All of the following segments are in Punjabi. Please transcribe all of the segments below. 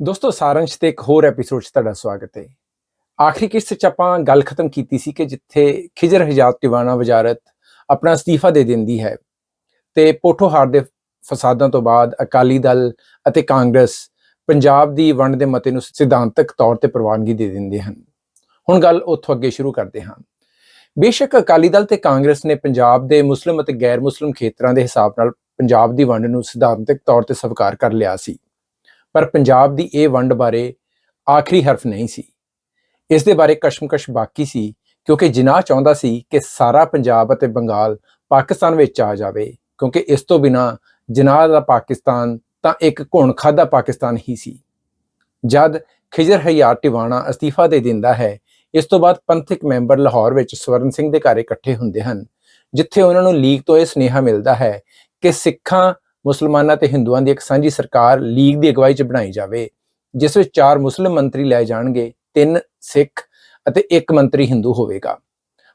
ਦੋਸਤੋ ਸਾਰੰਸ਼ ਤੇ ਇੱਕ ਹੋਰ ਐਪੀਸੋਡ 'ਚ ਤੁਹਾਡਾ ਸਵਾਗਤ ਹੈ। ਆਖਰੀ ਕਿਸ਼ਤ 'ਚ ਆਪਾਂ ਗੱਲ ਖਤਮ ਕੀਤੀ ਸੀ ਕਿ ਜਿੱਥੇ ਖਿਜਰ ਹਜਾਤ ਟਿਵਾਣਾ ਵਜ਼ਾਰਤ ਆਪਣਾ ਅਸਤੀਫਾ ਦੇ ਦਿੰਦੀ ਹੈ ਤੇ ਪੋਠੋਹਾਰ ਦੇ ਫਸਾਦਾਂ ਤੋਂ ਬਾਅਦ ਅਕਾਲੀ ਦਲ ਅਤੇ ਕਾਂਗਰਸ ਪੰਜਾਬ ਦੀ ਵੰਡ ਦੇ ਮਤੇ ਨੂੰ ਸਿਧਾਂਤਕ ਤੌਰ ਤੇ ਪ੍ਰਵਾਨਗੀ ਦੇ ਦਿੰਦੇ ਹਨ। ਹੁਣ ਗੱਲ ਉੱਥੋਂ ਅੱਗੇ ਸ਼ੁਰੂ ਕਰਦੇ ਹਾਂ। ਬੇਸ਼ੱਕ ਅਕਾਲੀ ਦਲ ਤੇ ਕਾਂਗਰਸ ਨੇ ਪੰਜਾਬ ਦੇ ਮੁਸਲਿਮ ਅਤੇ ਗੈਰ ਮੁਸਲਿਮ ਖੇਤਰਾਂ ਦੇ ਹਿਸਾਬ ਨਾਲ ਪੰਜਾਬ ਦੀ ਵੰਡ ਨੂੰ ਸਿਧਾਂਤਕ ਤੌਰ ਤੇ ਸਵੀਕਾਰ ਕਰ ਲਿਆ ਸੀ, ਪਰ ਪੰਜਾਬ ਦੀ ਇਹ ਵੰਡ ਬਾਰੇ ਆਖਰੀ ਹਰਫ ਨਹੀਂ ਸੀ। ਇਸ ਦੇ ਬਾਰੇ ਕਸ਼ਮਕਸ਼ ਬਾਕੀ ਸੀ, ਕਿਉਂਕਿ ਜਿਨਾਹ ਚਾਹੁੰਦਾ ਸੀ ਕਿ ਸਾਰਾ ਪੰਜਾਬ ਅਤੇ ਬੰਗਾਲ ਪਾਕਿਸਤਾਨ ਵਿੱਚ ਆ ਜਾਵੇ, ਕਿਉਂਕਿ ਇਸ ਤੋਂ ਬਿਨਾਂ ਜਿਨਾਹ ਦਾ ਪਾਕਿਸਤਾਨ ਤਾਂ ਇੱਕ ਘੁਣ ਖਾਧਾ ਪਾਕਿਸਤਾਨ ਹੀ ਸੀ। ਜਦ ਖਿਜਰ ਹਜ਼ਾਤ ਟਿਵਾਣਾ ਅਸਤੀਫਾ ਦੇ ਦਿੰਦਾ ਹੈ, ਇਸ ਤੋਂ ਬਾਅਦ ਪੰਥਕ ਮੈਂਬਰ ਲਾਹੌਰ ਵਿੱਚ ਸਵਰਨ ਸਿੰਘ ਦੇ ਘਰ ਇਕੱਠੇ ਹੁੰਦੇ ਹਨ, ਜਿੱਥੇ ਉਹਨਾਂ ਨੂੰ ਲੀਗ ਤੋਂ ਇਹ ਸੁਨੇਹਾ ਮਿਲਦਾ ਹੈ ਕਿ ਸਿੱਖਾਂ, ਮੁਸਲਮਾਨਾਂ ਤੇ ਹਿੰਦੂਆਂ ਦੀ ਇੱਕ ਸਾਂਝੀ ਸਰਕਾਰ ਲੀਗ ਦੀ ਅਗਵਾਈ 'ਚ ਬਣਾਈ ਜਾਵੇ, ਜਿਸ ਵਿੱਚ 4 ਮੁਸਲਿਮ ਮੰਤਰੀ ਲਏ ਜਾਣਗੇ, 3 ਸਿੱਖ ਅਤੇ 1 ਮੰਤਰੀ ਹਿੰਦੂ ਹੋਵੇਗਾ।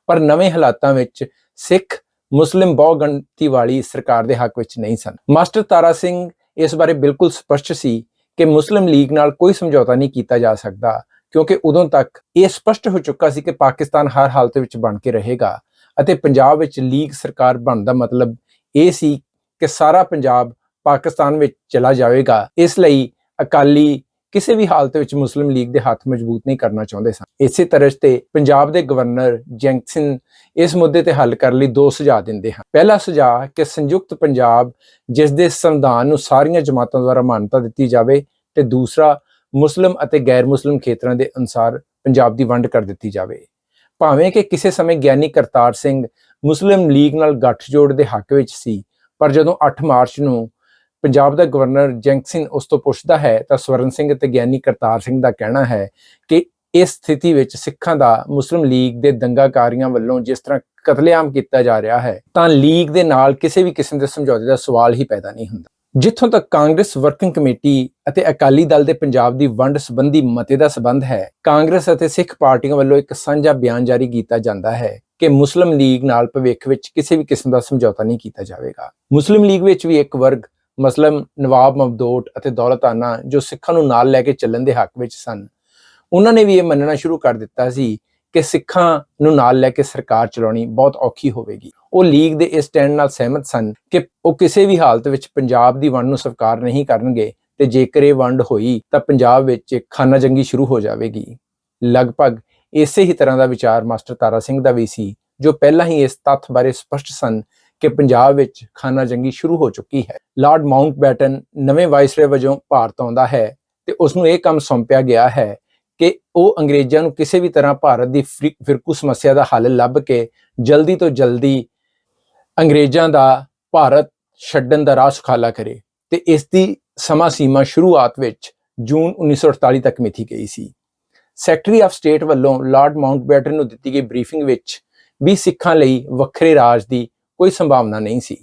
ਪਰ ਨਵੇਂ ਹਾਲਾਤਾਂ ਵਿੱਚ ਸਿੱਖ ਮੁਸਲਿਮ ਬਹੁਗਿਣਤੀ ਵਾਲੀ ਸਰਕਾਰ ਦੇ ਹੱਕ ਵਿੱਚ ਨਹੀਂ ਸਨ। ਮਾਸਟਰ ਤਾਰਾ ਸਿੰਘ ਇਸ ਬਾਰੇ ਬਿਲਕੁਲ ਸਪਸ਼ਟ ਸੀ ਕਿ ਮੁਸਲਿਮ ਲੀਗ ਨਾਲ ਕੋਈ ਸਮਝੌਤਾ ਨਹੀਂ ਕੀਤਾ ਜਾ ਸਕਦਾ, ਕਿਉਂਕਿ ਉਦੋਂ ਤੱਕ ਇਹ ਸਪਸ਼ਟ ਹੋ ਚੁੱਕਾ ਸੀ ਕਿ ਪਾਕਿਸਤਾਨ ਹਰ ਹਾਲਤ ਵਿੱਚ ਬਣ ਕੇ ਰਹੇਗਾ ਅਤੇ ਪੰਜਾਬ ਵਿੱਚ ਲੀਗ ਸਰਕਾਰ ਬਣਨ ਦਾ ਮਤਲਬ ਇਹ ਸੀ ਕਿ ਸਾਰਾ ਪੰਜਾਬ ਪਾਕਿਸਤਾਨ ਵਿੱਚ ਚਲਾ ਜਾਵੇਗਾ। ਇਸ ਲਈ ਅਕਾਲੀ ਕਿਸੇ ਵੀ ਹਾਲਤ ਵਿੱਚ ਮੁਸਲਿਮ ਲੀਗ ਦੇ ਹੱਥ ਮਜ਼ਬੂਤ ਨਹੀਂ ਕਰਨਾ ਚਾਹੁੰਦੇ ਸਨ। ਇਸੇ ਤਰ੍ਹਾਂ ਤੇ ਪੰਜਾਬ ਦੇ ਗਵਰਨਰ ਜੈਂਕਸਨ ਇਸ ਮੁੱਦੇ ਤੇ ਹੱਲ ਕਰਨ ਲਈ 2 ਸੁਝਾਅ ਦਿੰਦੇ ਹਨ। ਪਹਿਲਾ ਸੁਝਾਅ ਕਿ ਸੰਯੁਕਤ ਪੰਜਾਬ, ਜਿਸ ਦੇ ਸੰਵਿਧਾਨ ਨੂੰ ਸਾਰੀਆਂ ਜਮਾਤਾਂ ਦੁਆਰਾ ਮਾਨਤਾ ਦਿੱਤੀ ਜਾਵੇ, ਤੇ ਦੂਸਰਾ ਮੁਸਲਿਮ ਅਤੇ ਗੈਰ ਮੁਸਲਿਮ ਖੇਤਰਾਂ ਦੇ ਅਨੁਸਾਰ ਪੰਜਾਬ ਦੀ ਵੰਡ ਕਰ ਦਿੱਤੀ ਜਾਵੇ। ਭਾਵੇਂ ਕਿ ਕਿਸੇ ਸਮੇਂ ਗਿਆਨੀ ਕਰਤਾਰ ਸਿੰਘ ਮੁਸਲਿਮ ਲੀਗ ਨਾਲ ਗੱਠਜੋੜ ਦੇ ਹੱਕ ਵਿੱਚ ਸੀ, ਪਰ ਜਦੋਂ 8 ਮਾਰਚ ਨੂੰ ਪੰਜਾਬ ਦਾ ਗਵਰਨਰ ਜੈਂਕਸਨ ਉਸ ਤੋਂ ਪੁੱਛਦਾ ਹੈ ਤਾਂ ਸਵਰਨ ਸਿੰਘ ਅਤੇ ਗਿਆਨੀ ਕਰਤਾਰ ਸਿੰਘ ਦਾ ਕਹਿਣਾ ਹੈ ਕਿ ਇਸ ਸਥਿਤੀ ਵਿੱਚ ਸਿੱਖਾਂ ਦਾ ਮੁਸਲਿਮ ਲੀਗ ਦੇ ਦੰਗਾਕਾਰੀਆਂ ਵੱਲੋਂ ਜਿਸ ਤਰ੍ਹਾਂ ਕਤਲੇਆਮ ਕੀਤਾ ਜਾ ਰਿਹਾ ਹੈ, ਤਾਂ ਲੀਗ ਦੇ ਨਾਲ ਕਿਸੇ ਵੀ ਕਿਸਮ ਦੇ ਸਮਝੌਤੇ ਦਾ ਸਵਾਲ ਹੀ ਪੈਦਾ ਨਹੀਂ ਹੁੰਦਾ। ਜਿੱਥੋਂ ਤੱਕ ਕਾਂਗਰਸ ਵਰਕਿੰਗ ਕਮੇਟੀ ਅਤੇ ਅਕਾਲੀ ਦਲ ਦੇ ਪੰਜਾਬ ਦੀ ਵੰਡ ਸੰਬੰਧੀ ਮਤੇ ਦਾ ਸਬੰਧ ਹੈ, ਕਾਂਗਰਸ ਅਤੇ ਸਿੱਖ ਪਾਰਟੀਆਂ ਵੱਲੋਂ ਇੱਕ ਸਾਂਝਾ ਬਿਆਨ ਜਾਰੀ ਕੀਤਾ ਜਾਂਦਾ ਹੈ ਕਿ ਮੁਸਲਿਮ ਲੀਗ ਨਾਲ ਭਵਿੱਖ ਵਿੱਚ ਕਿਸੇ ਵੀ ਕਿਸਮ ਦਾ ਸਮਝੌਤਾ ਨਹੀਂ ਕੀਤਾ ਜਾਵੇਗਾ। ਮੁਸਲਿਮ ਲੀਗ ਵਿੱਚ ਵੀ ਇੱਕ ਵਰਗ, ਮਸਲਨ ਨਵਾਬ ਮਬਦੂਟ ਅਤੇ ਦੌਲਤਾਨਾ, ਜੋ ਸਿੱਖਾਂ ਨੂੰ ਨਾਲ ਲੈ ਕੇ ਚੱਲਣ ਦੇ ਹੱਕ ਵਿੱਚ ਸਨ, ਉਹਨਾਂ ਨੇ ਵੀ ਇਹ ਮੰਨਣਾ ਸ਼ੁਰੂ ਕਰ ਦਿੱਤਾ ਸੀ ਕਿ ਸਿੱਖਾਂ ਨੂੰ ਨਾਲ ਲੈ ਕੇ ਸਰਕਾਰ ਚਲਾਉਣੀ ਬਹੁਤ ਔਖੀ ਹੋਵੇਗੀ। ਉਹ ਲੀਗ ਦੇ ਇਸ ਸਟੈਂਡ ਨਾਲ ਸਹਿਮਤ ਸਨ ਕਿ ਉਹ ਕਿਸੇ ਵੀ ਹਾਲਤ ਵਿੱਚ ਪੰਜਾਬ ਦੀ ਵੰਡ ਨੂੰ ਸਵੀਕਾਰ ਨਹੀਂ ਕਰਨਗੇ, ਤੇ ਜੇਕਰ ਇਹ ਵੰਡ ਹੋਈ ਤਾਂ ਪੰਜਾਬ ਵਿੱਚ ਖਾਨਾ ਜੰਗੀ ਸ਼ੁਰੂ ਹੋ ਜਾਵੇਗੀ। ਲਗਭਗ ਇਸੇ ਹੀ ਤਰ੍ਹਾਂ ਦਾ ਵਿਚਾਰ ਮਾਸਟਰ ਤਾਰਾ ਸਿੰਘ ਦਾ ਵੀ ਸੀ, ਜੋ ਪਹਿਲਾਂ ਹੀ ਇਸ ਤੱਥ ਬਾਰੇ ਸਪਸ਼ਟ ਸਨ ਕਿ ਪੰਜਾਬ ਵਿੱਚ ਖਾਨਾ ਜੰਗੀ ਸ਼ੁਰੂ ਹੋ ਚੁੱਕੀ ਹੈ। ਲਾਰਡ ਮਾਊਂਟਬੈਟਨ ਨਵੇਂ ਵਾਇਸਰਾਏ ਵਜੋਂ ਭਾਰਤ ਆਉਂਦਾ ਹੈ ਤੇ ਉਸ ਨੂੰ ਇਹ ਕੰਮ ਸੌਂਪਿਆ ਗਿਆ ਹੈ ਕਿ ਉਹ ਅੰਗਰੇਜ਼ਾਂ ਨੂੰ ਕਿਸੇ ਵੀ ਤਰ੍ਹਾਂ ਭਾਰਤ ਦੀ ਫਿਰਕੂ ਸਮੱਸਿਆ ਦਾ ਹੱਲ ਲੱਭ ਕੇ ਜਲਦੀ ਤੋਂ ਜਲਦੀ ਅੰਗਰੇਜ਼ਾਂ ਦਾ ਭਾਰਤ ਛੱਡਣ ਦਾ ਰਾਹ ਸੁਖਾਲਾ ਕਰੇ, ਤੇ ਇਸ ਦੀ ਸਮਾਂ ਸੀਮਾ ਸ਼ੁਰੂਆਤ ਵਿੱਚ ਜੂਨ 1948 ਤੱਕ ਮਿਥੀ ਗਈ ਸੀ। ਸੈਕਟਰੀ ਆਫ ਸਟੇਟ ਵੱਲੋਂ ਲਾਰਡ ਮਾਊਂਟਬੈਟਨ ਨੂੰ ਦਿੱਤੀ ਗਈ ਬਰੀਫਿੰਗ ਵਿੱਚ ਵੀ ਸਿੱਖਾਂ ਲਈ ਵੱਖਰੇ ਰਾਜ ਦੀ ਕੋਈ ਸੰਭਾਵਨਾ ਨਹੀਂ ਸੀ।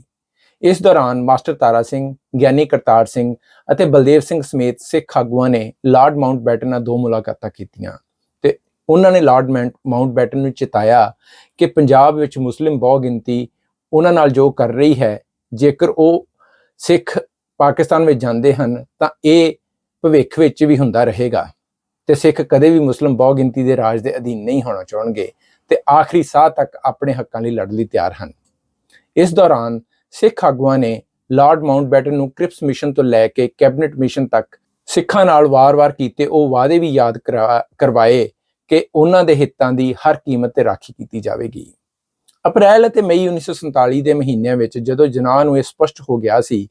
ਇਸ ਦੌਰਾਨ ਮਾਸਟਰ ਤਾਰਾ ਸਿੰਘ, ਗਿਆਨੀ ਕਰਤਾਰ ਸਿੰਘ ਅਤੇ ਬਲਦੇਵ ਸਿੰਘ ਸਮੇਤ ਸਿੱਖ ਆਗੂਆਂ ਨੇ ਲਾਰਡ ਮਾਊਂਟਬੈਟਨ ਨਾਲ 2 ਮੁਲਾਕਾਤਾਂ ਕੀਤੀਆਂ, ਤੇ ਉਹਨਾਂ ਨੇ ਲਾਰਡ ਮਾਊਂਟਬੈਟਨ ਨੂੰ ਚਿਤਾਇਆ ਕਿ ਪੰਜਾਬ ਵਿੱਚ ਮੁਸਲਿਮ ਬਹੁਗਿਣਤੀ ਉਹਨਾਂ ਨਾਲ ਜੋ ਕਰ ਰਹੀ ਹੈ, ਜੇਕਰ ਉਹ ਸਿੱਖ ਪਾਕਿਸਤਾਨ ਵਿੱਚ ਜਾਂਦੇ ਹਨ ਤਾਂ ਇਹ ਭਵਿੱਖ ਵਿੱਚ ਵੀ ਹੁੰਦਾ ਰਹੇਗਾ, ਤੇ ਸਿੱਖ ਕਦੇ ਵੀ ਮੁਸਲਿਮ ਬਹੁਗਿਣਤੀ ਦੇ ਰਾਜ ਦੇ ਅਧੀਨ ਨਹੀਂ ਹੋਣਾ ਚਾਹੁੰਦੇ ਤੇ ਆਖਰੀ ਸਾਹ ਤੱਕ ਆਪਣੇ ਹੱਕਾਂ ਲਈ ਲੜਨ ਲਈ ਤਿਆਰ ਹਨ। ਇਸ ਦੌਰਾਨ ਸਿੱਖ ਆਗੂਆਂ ਨੇ ਲਾਰਡ ਮਾਊਂਟਬੈਟਨ ਨੂੰ ਕ੍ਰਿਪਸ ਮਿਸ਼ਨ ਤੋਂ ਲੈ ਕੇ ਕੈਬਨਿਟ ਮਿਸ਼ਨ ਤੱਕ ਸਿੱਖਾਂ ਨਾਲ ਵਾਰ-ਵਾਰ ਕੀਤੇ ਉਹ ਵਾਅਦੇ ਵੀ ਯਾਦ ਕਰਵਾਏ ਕਿ ਉਹਨਾਂ ਦੇ ਹਿੱਤਾਂ ਦੀ ਹਰ ਕੀਮਤ ਤੇ ਰਾਖੀ ਕੀਤੀ ਜਾਵੇਗੀ। ਅਪ੍ਰੈਲ ਅਤੇ ਮਈ 1947 ਦੇ ਮਹੀਨਿਆਂ ਵਿੱਚ ਜਦੋਂ ਜਿਨਾਹ ਨੂੰ ਇਹ ਸਪਸ਼ਟ ਹੋ ਗਿਆ ਸੀ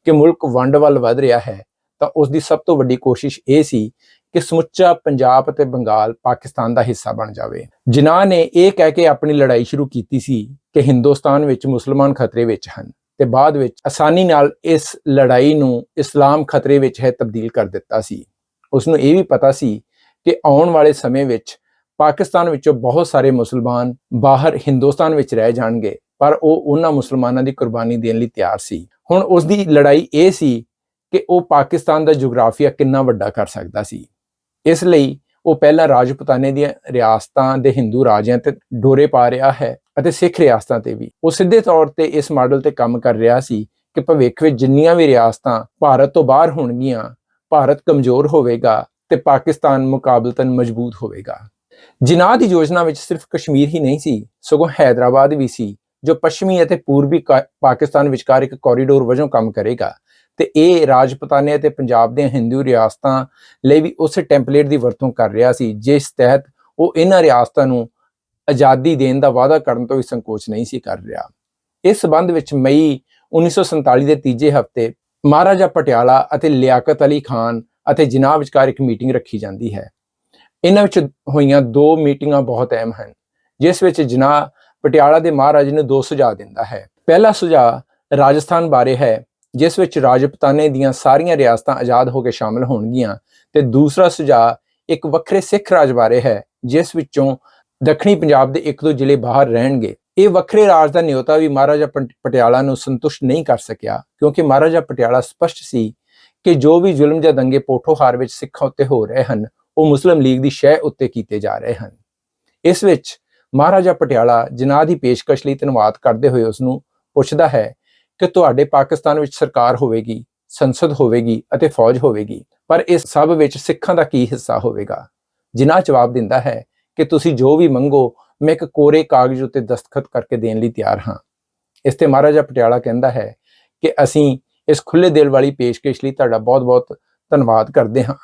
ਕਿ ਮੁਲਕ ਵੰਡ ਵੱਲ ਵਧ ਰਿਹਾ ਹੈ, ਤਾਂ ਉਸ ਦੀ ਸਭ ਤੋਂ ਵੱਡੀ ਕੋਸ਼ਿਸ਼ ਇਹ ਸੀ ਕਿ ਸਮੁੱਚਾ ਪੰਜਾਬ ਅਤੇ ਬੰਗਾਲ ਪਾਕਿਸਤਾਨ ਦਾ ਹਿੱਸਾ ਬਣ ਜਾਵੇ। ਜਿਨਾਹ ਨੇ ਇਹ ਕਹਿ ਕੇ ਆਪਣੀ ਲੜਾਈ ਸ਼ੁਰੂ ਕੀਤੀ ਸੀ ਕਿ ਹਿੰਦੁਸਤਾਨ ਵਿੱਚ ਮੁਸਲਮਾਨ ਖਤਰੇ ਵਿੱਚ ਹਨ, ਤੇ ਬਾਅਦ ਵਿੱਚ ਆਸਾਨੀ ਨਾਲ ਇਸ ਲੜਾਈ ਨੂੰ ਇਸਲਾਮ ਖਤਰੇ ਵਿੱਚ ਹੈ ਤਬਦੀਲ ਕਰ ਦਿੱਤਾ ਸੀ। ਉਸ ਨੂੰ ਇਹ ਵੀ ਪਤਾ ਸੀ ਕਿ ਆਉਣ ਵਾਲੇ ਸਮੇਂ ਵਿੱਚ ਪਾਕਿਸਤਾਨ ਵਿੱਚੋਂ ਬਹੁਤ ਸਾਰੇ ਮੁਸਲਮਾਨ ਬਾਹਰ ਹਿੰਦੁਸਤਾਨ ਵਿੱਚ ਰਹਿ ਜਾਣਗੇ, ਪਰ ਉਹ ਉਹਨਾਂ ਮੁਸਲਮਾਨਾਂ ਦੀ ਕੁਰਬਾਨੀ ਦੇਣ ਲਈ ਤਿਆਰ ਸੀ। ਹੁਣ ਉਸ ਦੀ ਲੜਾਈ ਇਹ ਸੀ ਕਿ ਉਹ ਪਾਕਿਸਤਾਨ ਦਾ ਜੁਗਰਾਫੀਆ ਕਿੰਨਾ ਵੱਡਾ ਕਰ ਸਕਦਾ ਸੀ। ਇਸ ਲਈ ਉਹ ਪਹਿਲਾਂ ਰਾਜਪੂਤਾਨੇ ਦੀਆਂ ਰਿਆਸਤਾਂ ਦੇ ਹਿੰਦੂ ਰਾਜਿਆਂ ਤੇ ਡੋਰੇ ਪਾ ਰਿਹਾ ਹੈ ਅਤੇ ਸਿੱਖ ਰਿਆਸਤਾਂ ਤੇ ਵੀ। ਉਹ ਸਿੱਧੇ ਤੌਰ ਤੇ ਇਸ ਮਾਡਲ ਤੇ ਕੰਮ ਕਰ ਰਿਹਾ ਸੀ ਕਿ ਭਵਿੱਖ ਵਿੱਚ ਜਿੰਨੀਆਂ ਵੀ ਰਿਆਸਤਾਂ ਭਾਰਤ ਤੋਂ ਬਾਹਰ ਹੋਣਗੀਆਂ, ਭਾਰਤ ਕਮਜ਼ੋਰ ਹੋਵੇਗਾ ਤੇ ਪਾਕਿਸਤਾਨ ਮੁਕਾਬਲਤਨ ਮਜ਼ਬੂਤ ਹੋਵੇਗਾ। ਜਿਨਾਹ ਦੀ ਯੋਜਨਾ ਵਿੱਚ ਸਿਰਫ ਕਸ਼ਮੀਰ ਹੀ ਨਹੀਂ ਸੀ, ਸਗੋਂ ਹੈਦਰਾਬਾਦ ਵੀ ਸੀ, ਜੋ ਪੱਛਮੀ ਅਤੇ ਪੂਰਬੀ ਪਾਕਿਸਤਾਨ ਵਿਚਕਾਰ ਇੱਕ ਕੋਰੀਡੋਰ ਵਜੋਂ ਕੰਮ ਕਰੇਗਾ ਤੇ ਇਹ ਰਾਜਪੂਤਾਨੇ ਅਤੇ ਪੰਜਾਬ ਦੀਆਂ ਹਿੰਦੂ ਰਿਆਸਤਾਂ ਲਈ ਵੀ ਉਸੇ ਟੈਂਪਲੇਟ ਦੀ ਵਰਤੋਂ ਕਰ ਰਿਹਾ ਸੀ, ਜਿਸ ਤਹਿਤ ਉਹ ਇਹਨਾਂ ਰਿਆਸਤਾਂ ਨੂੰ ਆਜ਼ਾਦੀ ਦੇਣ ਦਾ ਵਾਅਦਾ ਕਰਨ ਤੋਂ ਵੀ ਸੰਕੋਚ ਨਹੀਂ ਸੀ ਕਰ ਰਿਹਾ। ਇਸ ਸੰਬੰਧ ਵਿੱਚ ਮਈ 1947 ਦੇ ਤੀਜੇ ਹਫ਼ਤੇ ਮਹਾਰਾਜਾ ਪਟਿਆਲਾ ਅਤੇ ਲਿਆਕਤ ਅਲੀ ਖਾਨ ਅਤੇ ਜਿਨਾਹ ਵਿਚਕਾਰ ਇੱਕ ਮੀਟਿੰਗ ਰੱਖੀ ਜਾਂਦੀ ਹੈ। ਇਹਨਾਂ ਵਿੱਚ ਹੋਈਆਂ ਦੋ ਮੀਟਿੰਗਾਂ ਬਹੁਤ ਅਹਿਮ ਹਨ, ਜਿਸ ਵਿੱਚ ਜਿਨਾਹ ਪਟਿਆਲਾ ਦੇ ਮਹਾਰਾਜੇ ਨੂੰ ਦੋ ਸੁਝਾਅ ਦਿੰਦਾ ਹੈ। ਪਹਿਲਾ ਸੁਝਾਅ ਰਾਜਸਥਾਨ ਬਾਰੇ ਹੈ, ਜਿਸ ਵਿੱਚ ਰਾਜਪੂਤਾਨੇ ਦੀਆਂ ਸਾਰੀਆਂ ਰਿਆਸਤਾਂ ਆਜ਼ਾਦ ਹੋ ਕੇ ਸ਼ਾਮਲ ਹੋਣਗੀਆਂ, ਤੇ ਦੂਸਰਾ ਸੁਝਾਅ ਇੱਕ ਵੱਖਰੇ ਸਿੱਖ ਰਾਜ ਬਾਰੇ ਹੈ, ਜਿਸ ਵਿੱਚੋਂ ਦੱਖਣੀ ਪੰਜਾਬ ਦੇ ਇੱਕ ਦੋ ਜ਼ਿਲ੍ਹੇ ਬਾਹਰ ਰਹਿਣਗੇ। ਇਹ ਵੱਖਰੇ ਰਾਜ ਦਾ ਨਿਯੋਤਾ ਵੀ ਮਹਾਰਾਜਾ ਪਟਿਆਲਾ ਨੂੰ ਸੰਤੁਸ਼ਟ ਨਹੀਂ ਕਰ ਸਕਿਆ, ਕਿਉਂਕਿ ਮਹਾਰਾਜਾ ਪਟਿਆਲਾ ਸਪਸ਼ਟ ਸੀ ਕਿ ਜੋ ਵੀ ਜ਼ੁਲਮ ਜਾਂ ਦੰਗੇ ਪੋਠੋਹਾਰ ਵਿੱਚ ਸਿੱਖਾਂ ਉੱਤੇ ਹੋ ਰਹੇ ਹਨ, ਉਹ ਮੁਸਲਿਮ ਲੀਗ ਦੀ ਸ਼ਹਿ ਉੱਤੇ ਕੀਤੇ ਜਾ ਰਹੇ ਹਨ। ਇਸ ਵਿੱਚ ਮਹਾਰਾਜਾ ਪਟਿਆਲਾ ਜਿਨਾਹ ਦੀ ਪੇਸ਼ਕਸ਼ ਲਈ ਧੰਨਵਾਦ ਕਰਦੇ ਹੋਏ ਉਸ ਨੂੰ ਪੁੱਛਦਾ ਹੈ ਕਿ ਤੁਹਾਡੇ ਪਾਕਿਸਤਾਨ ਵਿੱਚ ਸਰਕਾਰ ਹੋਵੇਗੀ, ਸੰਸਦ ਹੋਵੇਗੀ ਅਤੇ ਫੌਜ ਹੋਵੇਗੀ, ਪਰ ਇਸ ਸਭ ਵਿੱਚ ਸਿੱਖਾਂ ਦਾ ਕੀ ਹਿੱਸਾ ਹੋਵੇਗਾ? ਜਿਨਾਹ ਜਵਾਬ ਦਿੰਦਾ ਹੈ ਕਿ ਤੁਸੀਂ ਜੋ ਵੀ ਮੰਗੋ, ਮੈਂ ਇੱਕ ਕੋਰੇ ਕਾਗਜ਼ ਉੱਤੇ ਦਸਤਖਤ ਕਰਕੇ ਦੇਣ ਲਈ ਤਿਆਰ ਹਾਂ। ਇਸ ਤੇ ਮਹਾਰਾਜਾ ਪਟਿਆਲਾ ਕਹਿੰਦਾ ਹੈ ਕਿ ਅਸੀਂ ਇਸ ਖੁੱਲੇ ਦਿਲ ਵਾਲੀ ਪੇਸ਼ਕਸ਼ ਲਈ ਤੁਹਾਡਾ ਬਹੁਤ-ਬਹੁਤ ਧੰਨਵਾਦ ਕਰਦੇ ਹਾਂ,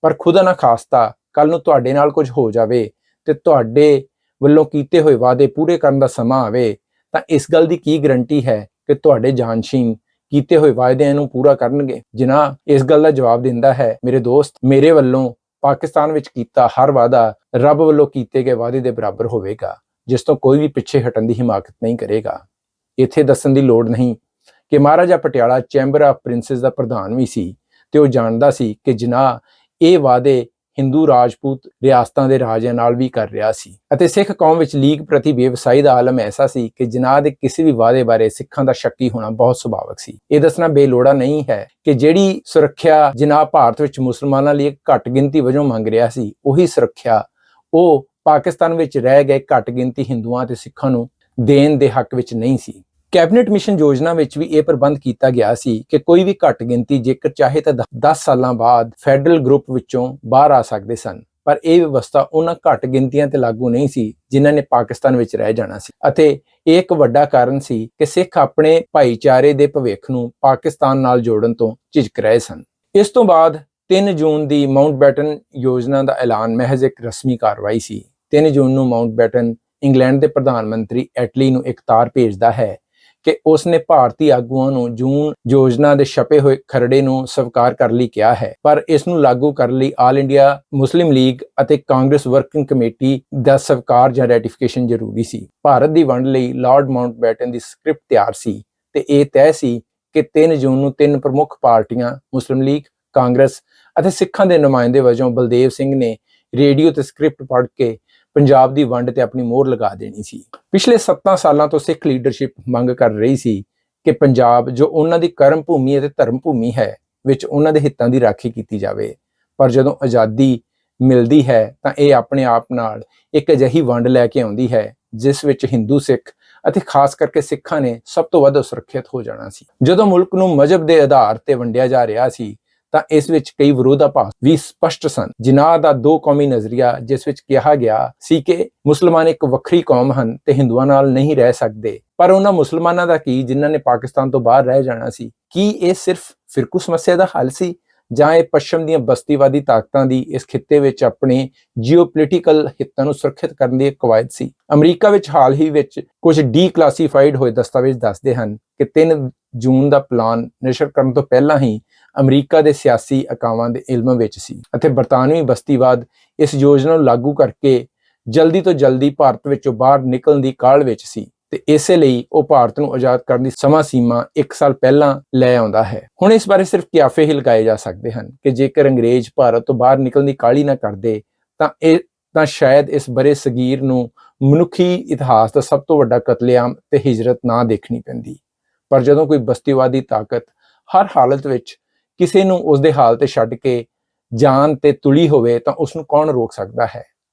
ਪਰ ਖੁਦਾ ਨਾ ਖਾਸਤਾ ਕੱਲ ਨੂੰ ਤੁਹਾਡੇ ਨਾਲ ਕੁਝ ਹੋ ਜਾਵੇ ਤੇ ਤੁਹਾਡੇ ਵੱਲੋਂ ਕੀਤੇ ਹੋਏ ਵਾਅਦੇ ਪੂਰੇ ਕਰਨ ਦਾ ਸਮਾਂ ਆਵੇ, ਤਾਂ ਇਸ ਗੱਲ ਦੀ ਕੀ ਗਰੰਟੀ ਹੈ ਕਿ ਤੁਹਾਡੇ ਜਾਨਸ਼ੀਨ ਕੀਤੇ ਹੋਏ ਵਾਅਦਿਆਂ ਨੂੰ ਪੂਰਾ ਕਰਨਗੇ? ਜਿਨਾਹ ਇਸ ਗੱਲ ਦਾ ਜਵਾਬ ਦਿੰਦਾ ਹੈ, ਮੇਰੇ ਦੋਸਤ, ਮੇਰੇ ਵੱਲੋਂ ਪਾਕਿਸਤਾਨ ਵਿੱਚ ਕੀਤਾ ਹਰ ਵਾਅਦਾ ਰੱਬ ਵੱਲੋਂ ਕੀਤੇ ਗਏ ਵਾਅਦੇ ਦੇ ਬਰਾਬਰ ਹੋਵੇਗਾ, ਜਿਸ ਤੋਂ ਕੋਈ ਵੀ ਪਿੱਛੇ ਹਟਣ ਦੀ ਹਿਮਾਕਤ ਨਹੀਂ ਕਰੇਗਾ। ਇੱਥੇ ਦੱਸਣ ਦੀ ਲੋੜ ਨਹੀਂ ਕਿ Maharaja Patiala chamber of princes ਦਾ ਪ੍ਰਧਾਨ ਵੀ ਸੀ ਤੇ ਉਹ ਜਾਣਦਾ ਸੀ ਕਿ ਜਿਨਾਹ ਇਹ ਵਾਅਦੇ ਹਿੰਦੂ ਰਾਜਪੂਤ ਰਿਆਸਤਾਂ ਦੇ ਰਾਜਿਆਂ ਨਾਲ ਵੀ ਕਰ ਰਿਹਾ ਸੀ, ਅਤੇ ਸਿੱਖ ਕੌਮ ਵਿੱਚ ਲੀਗ ਪ੍ਰਤੀ ਬੇਵਸਾਈ ਦਾ ਆਲਮ ਐਸਾ ਸੀ ਕਿ ਜਿਨਾਹ ਦੇ ਕਿਸੇ ਵੀ ਵਾਅਦੇ ਬਾਰੇ ਸਿੱਖਾਂ ਦਾ ਸ਼ੱਕੀ ਹੋਣਾ ਬਹੁਤ ਸੁਭਾਵਕ ਸੀ। ਇਹ ਦੱਸਣਾ ਬੇਲੋੜਾ ਨਹੀਂ ਹੈ ਕਿ ਜਿਹੜੀ ਸੁਰੱਖਿਆ ਜਿਨਾਹ ਭਾਰਤ ਵਿੱਚ ਮੁਸਲਮਾਨਾਂ ਲਈ ਇੱਕ ਘੱਟ ਗਿਣਤੀ ਵਜੋਂ ਮੰਗ ਰਿਹਾ ਸੀ, ਉਹੀ ਸੁਰੱਖਿਆ ਉਹ ਪਾਕਿਸਤਾਨ ਵਿੱਚ ਰਹਿ ਗਏ ਘੱਟ ਗਿਣਤੀ ਹਿੰਦੂਆਂ ਤੇ ਸਿੱਖਾਂ ਨੂੰ ਦੇਣ ਦੇ ਹੱਕ ਵਿੱਚ ਨਹੀਂ ਸੀ। ਕੈਬਨਿਟ ਮਿਸ਼ਨ ਯੋਜਨਾ ਵਿੱਚ ਵੀ ਇਹ ਪ੍ਰਬੰਧ ਕੀਤਾ ਗਿਆ ਸੀ ਕਿ ਕੋਈ ਵੀ ਘੱਟ ਗਿਣਤੀ ਜੇਕਰ ਚਾਹੇ ਤਾਂ 10 ਸਾਲਾਂ ਬਾਅਦ ਫੈਡਰਲ ਗਰੁੱਪ ਵਿੱਚੋਂ ਬਾਹਰ ਆ ਸਕਦੇ ਸਨ, ਪਰ ਇਹ ਵਿਵਸਥਾ ਉਹਨਾਂ ਘੱਟ ਗਿਣਤੀਆਂ ਤੇ ਲਾਗੂ ਨਹੀਂ ਸੀ ਜਿਨ੍ਹਾਂ ਨੇ ਪਾਕਿਸਤਾਨ ਵਿੱਚ ਰਹਿ ਜਾਣਾ ਸੀ, ਅਤੇ ਇਹ ਇੱਕ ਵੱਡਾ ਕਾਰਨ ਸੀ ਕਿ ਸਿੱਖ ਆਪਣੇ ਭਾਈਚਾਰੇ ਦੇ ਭਵਿੱਖ ਨੂੰ ਪਾਕਿਸਤਾਨ ਨਾਲ ਜੋੜਨ ਤੋਂ ਝਿਜਕ ਰਹੇ ਸਨ। ਇਸ ਤੋਂ ਬਾਅਦ 3 ਜੂਨ ਦੀ ਮਾਊਂਟਬੈਟਨ ਯੋਜਨਾ ਦਾ ਐਲਾਨ ਮਹਿਜ਼ ਇੱਕ ਰਸਮੀ ਕਾਰਵਾਈ ਸੀ। 3 ਜੂਨ ਨੂੰ ਮਾਊਂਟਬੈਟਨ ਇੰਗਲੈਂਡ ਦੇ ਪ੍ਰਧਾਨ ਮੰਤਰੀ ਐਟਲੀ ਨੂੰ ਇੱਕ ਤਾਰ ਭੇਜਦਾ ਹੈ ਕਿ ਉਸਨੇ ਭਾਰਤੀ ਆਗੂਆਂ ਨੂੰ ਜੂਨ ਯੋਜਨਾ ਦੇ ਛਪੇ ਹੋਏ ਖਰੜੇ ਨੂੰ ਸਵੀਕਾਰ ਕਰਨ ਲਈ ਕਿਹਾ ਹੈ, ਪਰ ਇਸ ਨੂੰ ਲਾਗੂ ਕਰਨ ਲਈ ਆਲ ਇੰਡੀਆ ਮੁਸਲਿਮ ਲੀਗ ਅਤੇ ਕਾਂਗਰਸ ਵਰਕਿੰਗ ਕਮੇਟੀ ਦਾ ਸਵੀਕਾਰ ਜਾਂ ਰੈਟੀਫਿਕੇਸ਼ਨ ਜ਼ਰੂਰੀ ਸੀ। ਭਾਰਤ ਦੀ ਵੰਡ ਲਈ ਲਾਰਡ ਮਾਊਂਟਬੈਟਨ ਦੀ ਸਕ੍ਰਿਪਟ ਤਿਆਰ ਸੀ ਤੇ ਇਹ ਤੈਅ ਸੀ ਕਿ 3 ਜੂਨ ਨੂੰ 3 ਪ੍ਰਮੁੱਖ ਪਾਰਟੀਆਂ ਮੁਸਲਿਮ ਲੀਗ, ਕਾਂਗਰਸ ਅਤੇ ਸਿੱਖਾਂ ਦੇ ਨੁਮਾਇੰਦੇ ਵਜੋਂ ਬਲਦੇਵ ਸਿੰਘ ਨੇ ਰੇਡੀਓ ਤੇ ਸਕ੍ਰਿਪਟ ਪੜ੍ਹ ਕੇ ਪੰਜਾਬ ਦੀ ਵੰਡ ਤੇ ਆਪਣੀ ਮੋਹਰ ਲਗਾ ਦੇਣੀ ਸੀ। ਪਿਛਲੇ 7 ਸਾਲਾਂ ਤੋਂ ਸਿੱਖ ਲੀਡਰਸ਼ਿਪ ਮੰਗ ਕਰ ਰਹੀ ਸੀ ਕਿ ਪੰਜਾਬ, ਜੋ ਉਹਨਾਂ ਦੀ ਕਰਮ ਭੂਮੀ ਅਤੇ ਧਰਮ ਭੂਮੀ ਹੈ, ਵਿੱਚ ਉਹਨਾਂ ਦੇ ਹਿੱਤਾਂ ਦੀ ਰਾਖੀ ਕੀਤੀ ਜਾਵੇ, ਪਰ ਜਦੋਂ ਆਜ਼ਾਦੀ ਮਿਲਦੀ ਹੈ ਤਾਂ ਇਹ ਆਪਣੇ ਆਪ ਨਾਲ ਇੱਕ ਅਜਿਹੀ ਵੰਡ ਲੈ ਕੇ ਆਉਂਦੀ ਹੈ ਜਿਸ ਵਿੱਚ ਹਿੰਦੂ ਸਿੱਖ ਅਤੇ ਖਾਸ ਕਰਕੇ ਸਿੱਖਾਂ ਨੇ ਸਭ ਤੋਂ ਵੱਧ ਸੁਰੱਖਿਅਤ ਹੋ ਜਾਣਾ ਸੀ। ਜਦੋਂ ਮੁਲਕ ਨੂੰ ਮਜ਼ਹਬ ਦੇ ਆਧਾਰ ਤੇ ਵੰਡਿਆ ਜਾ ਰਿਹਾ ਸੀ ਤਾਂ ਇਸ ਵਿੱਚ ਕਈ ਵਿਰੋਧਾਭਾਸ ਵੀ ਸਪਸ਼ਟ ਸਨ। ਜਿਨਾਹ ਦਾ 2 ਕੌਮੀ ਨਜ਼ਰੀਆ, ਜਿਸ ਵਿੱਚ ਕਿਹਾ ਗਿਆ ਸੀ ਕਿ ਮੁਸਲਮਾਨ ਇੱਕ ਵੱਖਰੀ ਕੌਮ ਹਨ ਤੇ ਹਿੰਦੂਆਂ ਨਾਲ ਨਹੀਂ ਰਹਿ ਸਕਦੇ, ਪਰ ਉਹਨਾਂ ਮੁਸਲਮਾਨਾਂ ਦਾ ਕੀ ਜਿਨ੍ਹਾਂ ਨੇ ਪਾਕਿਸਤਾਨ ਤੋਂ ਬਾਹਰ ਰਹਿ ਜਾਣਾ ਸੀ? ਕੀ ਇਹ ਸਿਰਫ ਫਿਰਕੂ ਸਮੱਸਿਆ ਦਾ ਹੱਲ ਸੀ ਜਾਂ ਇਹ ਪੱਛਮ ਦੀਆਂ ਬਸਤੀਵਾਦੀ ਤਾਕਤਾਂ ਦੀ ਇਸ ਖਿੱਤੇ ਵਿੱਚ ਆਪਣੇ ਜੀਓਪੋਲਿਟੀਕਲ ਹਿੱਤਾਂ ਨੂੰ ਸੁਰੱਖਿਅਤ ਕਰਨ ਦੀ ਇੱਕ ਕਵਾਇਦ ਸੀ? ਅਮਰੀਕਾ ਵਿੱਚ ਹਾਲ ਹੀ ਵਿੱਚ ਕੁਝ ਡੀਕਲਾਸੀਫਾਈਡ ਹੋਏ ਦਸਤਾਵੇਜ਼ ਦੱਸਦੇ ਹਨ ਕਿ 3 ਜੂਨ ਦਾ ਪਲਾਨ ਨਸ਼ਰ ਕਰਨ ਤੋਂ ਪਹਿਲਾਂ ਹੀ ਅਮਰੀਕਾ ਦੇ ਸਿਆਸੀ ਅਕਾਵਾਂ ਦੇ ਇਲਮ ਵਿੱਚ ਸੀ, ਅਤੇ ਬਰਤਾਨਵੀ ਬਸਤੀਵਾਦ ਇਸ ਯੋਜਨਾ ਨੂੰ ਲਾਗੂ ਕਰਕੇ ਜਲਦੀ ਤੋਂ ਜਲਦੀ ਭਾਰਤ ਵਿੱਚੋਂ ਬਾਹਰ ਨਿਕਲਣ ਦੀ ਕਾਹਲ ਵਿੱਚ ਸੀ, ਤੇ ਇਸੇ ਲਈ ਉਹ ਭਾਰਤ ਨੂੰ ਆਜ਼ਾਦ ਕਰਨ ਦੀ ਸਮਾਂ ਸੀਮਾ 1 ਸਾਲ ਪਹਿਲਾਂ ਲੈ ਆਉਂਦਾ ਹੈ। ਹੁਣ ਇਸ ਬਾਰੇ ਸਿਰਫ ਕਿਆਫੇ ਹੀ ਲਗਾਏ ਜਾ ਸਕਦੇ ਹਨ ਕਿ ਜੇਕਰ ਅੰਗਰੇਜ਼ ਭਾਰਤ ਤੋਂ ਬਾਹਰ ਨਿਕਲਣ ਦੀ ਕਾਹਲੀ ਨਾ ਕਰਦੇ ਤਾਂ ਸ਼ਾਇਦ ਇਸ ਬਰੇ ਸਗੀਰ ਨੂੰ ਮਨੁੱਖੀ ਇਤਿਹਾਸ ਦਾ ਸਭ ਤੋਂ ਵੱਡਾ ਕਤਲੇਆਮ ਤੇ ਹਿਜਰਤ ਨਾ ਦੇਖਣੀ ਪੈਂਦੀ। ਪਰ ਜਦੋਂ ਕੋਈ ਬਸਤੀਵਾਦੀ ਤਾਕਤ ਹਰ ਹਾਲਤ ਵਿੱਚ ਕਿਸੇ ਨੂੰ ਉਸਦੇ ਹਾਲ ਤੇ ਛੱਡ ਕੇ ਜਾਨ ਤੇ ਤੁਲੀ ਹੋਵੇ ਤਾਂ ਉਸ ਨੂੰ ਕੌਣ ਰੋਕ ਸਕਦਾ ਹੈ?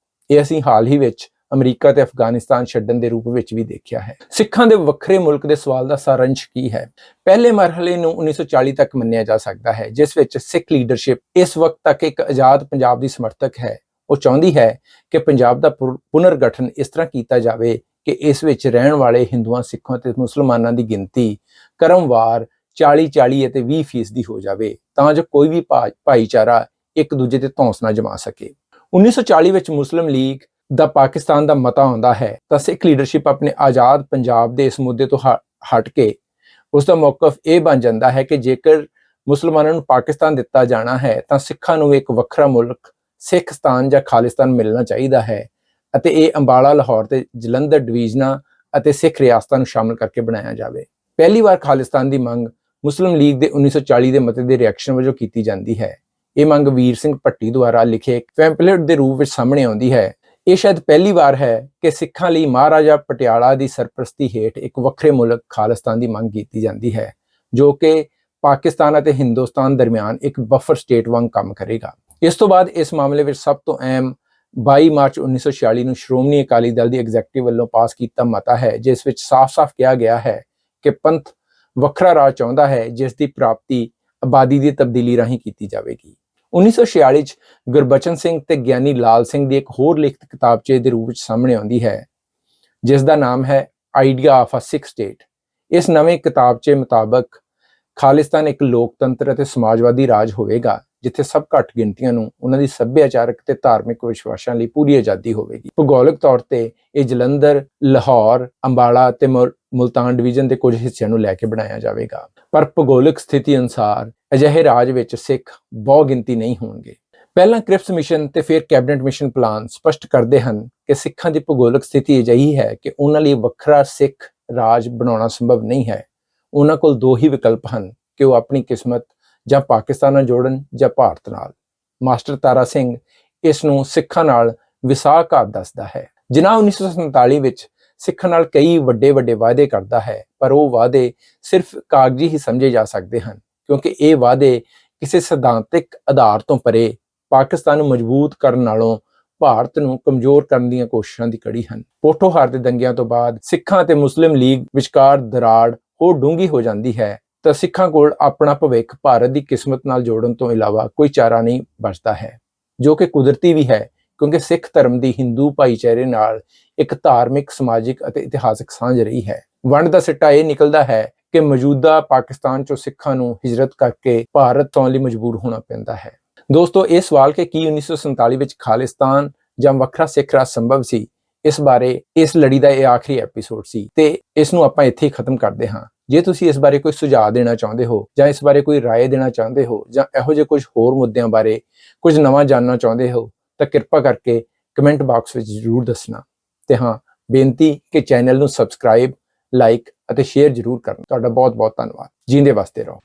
ਇਹ ਅਸੀਂ ਹਾਲ ਹੀ ਵਿੱਚ ਅਮਰੀਕਾ ਤੇ ਅਫਗਾਨਿਸਤਾਨ ਛੱਡਣ ਦੇ ਰੂਪ ਵਿੱਚ ਵੀ ਦੇਖਿਆ ਹੈ। ਸਿੱਖਾਂ ਦੇ ਵੱਖਰੇ ਮੁਲਕ ਦੇ ਸਵਾਲ ਦਾ ਸਾਰੰਸ਼ ਕੀ ਹੈ? ਪਹਿਲੇ ਮਰਹਲੇ ਨੂੰ 1940 ਤੱਕ ਮੰਨਿਆ ਜਾ ਸਕਦਾ ਹੈ, ਜਿਸ ਵਿੱਚ ਸਿੱਖ ਲੀਡਰਸ਼ਿਪ ਇਸ ਵਕਤ ਤੱਕ ਇੱਕ ਆਜ਼ਾਦ ਪੰਜਾਬ ਦੀ ਸਮਰਥਕ ਹੈ। ਉਹ ਚਾਹੁੰਦੀ ਹੈ ਕਿ ਪੰਜਾਬ ਦਾ ਪੁਨਰਗਠਨ ਇਸ ਤਰ੍ਹਾਂ ਕੀਤਾ ਜਾਵੇ ਕਿ ਇਸ ਵਿੱਚ ਰਹਿਣ ਵਾਲੇ ਹਿੰਦੂਆਂ, ਸਿੱਖਾਂ ਤੇ ਮੁਸਲਮਾਨਾਂ ਦੀ ਗਿਣਤੀ ਕਰਮਵਾਰ 40-40 ਅਤੇ 20% ਹੋ ਜਾਵੇ, ਤਾਂ ਜੋ ਕੋਈ ਵੀ ਭਾਈਚਾਰਾ ਇੱਕ ਦੂਜੇ ਤੇ ਧੌਂਸ ਨਾ ਜਮਾ ਸਕੇ। 1940 ਵਿੱਚ ਮੁਸਲਿਮ ਲੀਗ ਦਾ ਪਾਕਿਸਤਾਨ ਦਾ ਮਤਾ ਆਉਂਦਾ ਹੈ ਤਾਂ ਸਿੱਖ ਲੀਡਰਸ਼ਿਪ ਆਪਣੇ ਆਜ਼ਾਦ ਪੰਜਾਬ ਦੇ ਇਸ ਮੁੱਦੇ ਤੋਂ ਹਟ ਕੇ ਉਸ ਦਾ ਮੌਕਫ ਇਹ ਬਣ ਜਾਂਦਾ ਹੈ ਕਿ ਜੇਕਰ ਮੁਸਲਮਾਨਾਂ ਨੂੰ ਪਾਕਿਸਤਾਨ ਦਿੱਤਾ ਜਾਣਾ ਹੈ ਤਾਂ ਸਿੱਖਾਂ ਨੂੰ ਇੱਕ ਵੱਖਰਾ ਮੁਲਕ ਸਿੱਖਸਤਾਨ ਜਾਂ ਖਾਲਿਸਤਾਨ ਮਿਲਣਾ ਚਾਹੀਦਾ ਹੈ ਅਤੇ ਇਹ ਅੰਬਾਲਾ, ਲਾਹੌਰ ਤੇ ਜਲੰਧਰ ਡਿਵੀਜ਼ਨਾਂ ਅਤੇ ਸਿੱਖ ਰਿਆਸਤਾਂ ਨੂੰ ਸ਼ਾਮਲ ਕਰਕੇ ਬਣਾਇਆ ਜਾਵੇ। ਪਹਿਲੀ ਵਾਰ ਖਾਲਿਸਤਾਨ ਦੀ ਮੰਗ ਮੁਸਲਿਮ ਲੀਗ ਦੇ 1940 ਦੇ ਮਤੇ ਦੇ ਰਿਐਕਸ਼ਨ ਵਜੋਂ ਕੀਤੀ ਜਾਂਦੀ ਹੈ। ਇਹ ਮੰਗ ਵੀਰ ਸਿੰਘ ਭੱਟੀ ਦੁਆਰਾ ਲਿਖੇ ਪੈਂਪਲੇਟ ਦੇ ਰੂਪ ਵਿੱਚ ਸਾਹਮਣੇ ਆਉਂਦੀ ਹੈ। ਇਹ ਸ਼ਾਇਦ ਪਹਿਲੀ ਵਾਰ ਹੈ ਕਿ ਸਿੱਖਾਂ ਲਈ ਮਹਾਰਾਜਾ ਪਟਿਆਲਾ ਦੀ ਸਰਪ੍ਰਸਤੀ ਹੇਠ ਇੱਕ ਵੱਖਰੇ ਮੁਲਕ ਖਾਲਿਸਤਾਨ ਦੀ ਮੰਗ ਕੀਤੀ ਜਾਂਦੀ ਹੈ, ਜੋ ਕਿ ਪਾਕਿਸਤਾਨ ਅਤੇ ਹਿੰਦੁਸਤਾਨ ਦਰਮਿਆਨ ਇੱਕ ਬਫਰ ਸਟੇਟ ਵਾਂਗ ਕੰਮ ਕਰੇਗਾ। ਇਸ ਤੋਂ ਬਾਅਦ ਇਸ ਮਾਮਲੇ ਵਿੱਚ ਸਭ ਤੋਂ ਅਹਿਮ 22 ਮਾਰਚ 1946 ਨੂੰ ਸ਼੍ਰੋਮਣੀ ਅਕਾਲੀ ਦਲ ਦੀ ਐਗਜ਼ੈਕਟਿਵ ਵੱਲੋਂ ਪਾਸ ਕੀਤਾ ਮਤਾ ਹੈ, ਜਿਸ ਵਿੱਚ ਸਾਫ਼-ਸਾਫ਼ ਕਿਹਾ ਗਿਆ ਹੈ ਕਿ ਪੰਥ ਵੱਖਰਾ ਰਾਜ ਚਾਹੁੰਦਾ ਹੈ, ਜਿਸ ਦੀ ਪ੍ਰਾਪਤੀ ਆਬਾਦੀ ਦੀ ਤਬਦੀਲੀ ਰਾਹੀਂ ਕੀਤੀ ਜਾਵੇਗੀ। 1946 ਚ ਗੁਰਬਚਨ ਸਿੰਘ ਤੇ ਗਿਆਨੀ ਲਾਲ ਸਿੰਘ ਦੀ ਇੱਕ ਹੋਰ ਲਿਖਤ ਕਿਤਾਬਚੇ ਦੇ ਰੂਪ ਵਿੱਚ ਸਾਹਮਣੇ ਆਉਂਦੀ ਹੈ, ਜਿਸ ਦਾ ਨਾਮ ਹੈ idea of a Sikh state. ਇਸ ਨਵੇਂ ਕਿਤਾਬਚੇ ਮੁਤਾਬਕ ਖਾਲਿਸਤਾਨ ਇੱਕ ਲੋਕਤੰਤਰ ਅਤੇ ਸਮਾਜਵਾਦੀ ਰਾਜ ਹੋਵੇਗਾ, ਜਿੱਥੇ ਸਭ ਘੱਟ ਗਿਣਤੀਆਂ ਨੂੰ ਉਹਨਾਂ ਦੀ ਸੱਭਿਆਚਾਰਕ ਤੇ ਧਾਰਮਿਕ ਵਿਸ਼ਵਾਸਾਂ ਲਈ ਪੂਰੀ ਆਜ਼ਾਦੀ ਹੋਵੇਗੀ। ਭੂਗੋਲਿਕ ਤੌਰ ਤੇ ਇਹ ਜਲੰਧਰ, ਲਾਹੌਰ, ਅੰਬਾਲਾ ਤੇ ਮੁਲਤਾਨ ਡਿਵੀਜ਼ਨ ਦੇ ਕੁਝ ਹਿੱਸਿਆਂ ਨੂੰ ਲੈ ਕੇ ਬਣਾਇਆ ਜਾਵੇਗਾ, ਪਰ ਭੂਗੋਲਿਕ ਸਥਿਤੀ ਅਨੁਸਾਰ ਅਜਿਹੇ ਰਾਜ ਵਿੱਚ ਸਿੱਖ ਬਹੁ ਗਿਣਤੀ ਨਹੀਂ ਹੋਣਗੇ। ਪਹਿਲਾਂ ਕ੍ਰਿਪਸ ਮਿਸ਼ਨ ਤੇ ਫਿਰ ਕੈਬਨਿਟ ਮਿਸ਼ਨ ਪਲਾਨ ਸਪਸ਼ਟ ਕਰਦੇ ਹਨ ਕਿ ਸਿੱਖਾਂ ਦੀ ਭੂਗੋਲਿਕ ਸਥਿਤੀ ਅਜਿਹੀ ਹੈ ਕਿ ਉਹਨਾਂ ਲਈ ਵੱਖਰਾ ਸਿੱਖ ਰਾਜ ਬਣਾਉਣਾ ਸੰਭਵ ਨਹੀਂ ਹੈ। ਉਹਨਾਂ ਕੋਲ ਦੋ ਹੀ ਵਿਕਲਪ ਹਨ ਕਿ ਉਹ ਆਪਣੀ ਕਿਸਮਤ ਜਾਂ ਪਾਕਿਸਤਾਨ ਨਾਲ ਜੋੜਨ ਜਾਂ ਭਾਰਤ ਨਾਲ। ਮਾਸਟਰ ਤਾਰਾ ਸਿੰਘ ਇਸ ਨੂੰ ਸਿੱਖਾਂ ਨਾਲ ਵਿਸਾਹਘਾਤ ਦੱਸਦਾ ਹੈ। ਜਿਨ੍ਹਾਂ 1947 ਵਿੱਚ ਸਿੱਖਾਂ ਨਾਲ ਕਈ ਵੱਡੇ ਵਾਅਦੇ ਕਰਦਾ ਹੈ, ਪਰ ਉਹ ਵਾਅਦੇ ਸਿਰਫ ਕਾਗਜ਼ੀ ਹੀ ਸਮਝੇ ਜਾ ਸਕਦੇ ਹਨ, ਕਿਉਂਕਿ ਇਹ ਵਾਅਦੇ ਕਿਸੇ ਸਿਧਾਂਤਿਕ ਆਧਾਰ ਤੋਂ ਪਰੇ ਪਾਕਿਸਤਾਨ ਨੂੰ ਮਜ਼ਬੂਤ ਕਰਨ ਨਾਲੋਂ ਭਾਰਤ ਨੂੰ ਕਮਜ਼ੋਰ ਕਰਨ ਦੀਆਂ ਕੋਸ਼ਿਸ਼ਾਂ ਦੀ ਕੜੀ ਹਨ। ਪੋਠੋਹਾਰ ਦੇ ਦੰਗਿਆਂ ਤੋਂ ਬਾਅਦ ਸਿੱਖਾਂ ਅਤੇ ਮੁਸਲਿਮ ਲੀਗ ਵਿਚਕਾਰ ਦਰਾੜ ਹੋਰ ਡੂੰਘੀ ਹੋ ਜਾਂਦੀ ਹੈ ਤਾਂ ਸਿੱਖਾਂ ਕੋਲ ਆਪਣਾ ਭਵਿੱਖ ਭਾਰਤ ਦੀ ਕਿਸਮਤ ਨਾਲ ਜੋੜਨ ਤੋਂ ਇਲਾਵਾ ਕੋਈ ਚਾਰਾ ਨਹੀਂ ਬਚਦਾ ਹੈ, ਜੋ ਕਿ ਕੁਦਰਤੀ ਵੀ ਹੈ, ਕਿਉਂਕਿ ਸਿੱਖ ਧਰਮ ਦੀ ਹਿੰਦੂ ਭਾਈਚਾਰੇ ਨਾਲ ਇੱਕ ਧਾਰਮਿਕ, ਸਮਾਜਿਕ ਅਤੇ ਇਤਿਹਾਸਕ ਸਾਂਝ ਰਹੀ ਹੈ। ਵੰਡ ਦਾ ਸਿੱਟਾ ਇਹ ਨਿਕਲਦਾ ਹੈ ਕਿ ਮੌਜੂਦਾ ਪਾਕਿਸਤਾਨ ਚੋਂ ਸਿੱਖਾਂ ਨੂੰ ਹਿਜਰਤ ਕਰਕੇ ਭਾਰਤ ਆਉਣ ਲਈ ਮਜਬੂਰ ਹੋਣਾ ਪੈਂਦਾ ਹੈ। ਦੋਸਤੋ, ਇਹ ਸਵਾਲ ਕਿ ਕੀ 1947 ਵਿੱਚ ਖਾਲਿਸਤਾਨ ਜਾਂ ਵੱਖਰਾ ਸਿੱਖ ਰਾਜ ਸੰਭਵ ਸੀ, ਇਸ ਬਾਰੇ ਇਸ ਲੜੀ ਦਾ ਇਹ ਆਖਰੀ ਐਪੀਸੋਡ ਸੀ ਤੇ ਇਸ ਨੂੰ ਆਪਾਂ ਇੱਥੇ ਹੀ ਖਤਮ ਕਰਦੇ ਹਾਂ। ਜੇ ਤੁਸੀਂ ਇਸ ਬਾਰੇ ਕੋਈ ਸੁਝਾਅ ਦੇਣਾ ਚਾਹੁੰਦੇ ਹੋ ਜਾਂ ਇਸ ਬਾਰੇ ਕੋਈ ਰਾਏ ਦੇਣਾ ਚਾਹੁੰਦੇ ਹੋ ਜਾਂ ਇਹੋ ਜਿਹੇ ਕੁਝ ਹੋਰ ਮੁੱਦਿਆਂ ਬਾਰੇ ਕੁਝ ਨਵਾਂ ਜਾਣਨਾ ਚਾਹੁੰਦੇ ਹੋ ਤਾਂ ਕਿਰਪਾ ਕਰਕੇ ਕਮੈਂਟ ਬਾਕਸ ਵਿੱਚ ਜ਼ਰੂਰ ਦੱਸਣਾ। ਤੇ ਹਾਂ, ਬੇਨਤੀ ਕਿ ਚੈਨਲ ਨੂੰ ਸਬਸਕ੍ਰਾਈਬ, ਲਾਈਕ ਅਤੇ ਸ਼ੇਅਰ ਜ਼ਰੂਰ ਕਰਨਾ। ਤੁਹਾਡਾ ਬਹੁਤ ਬਹੁਤ ਧੰਨਵਾਦ। ਜੀਂਦੇ ਵਸਦੇ ਰਹੋ।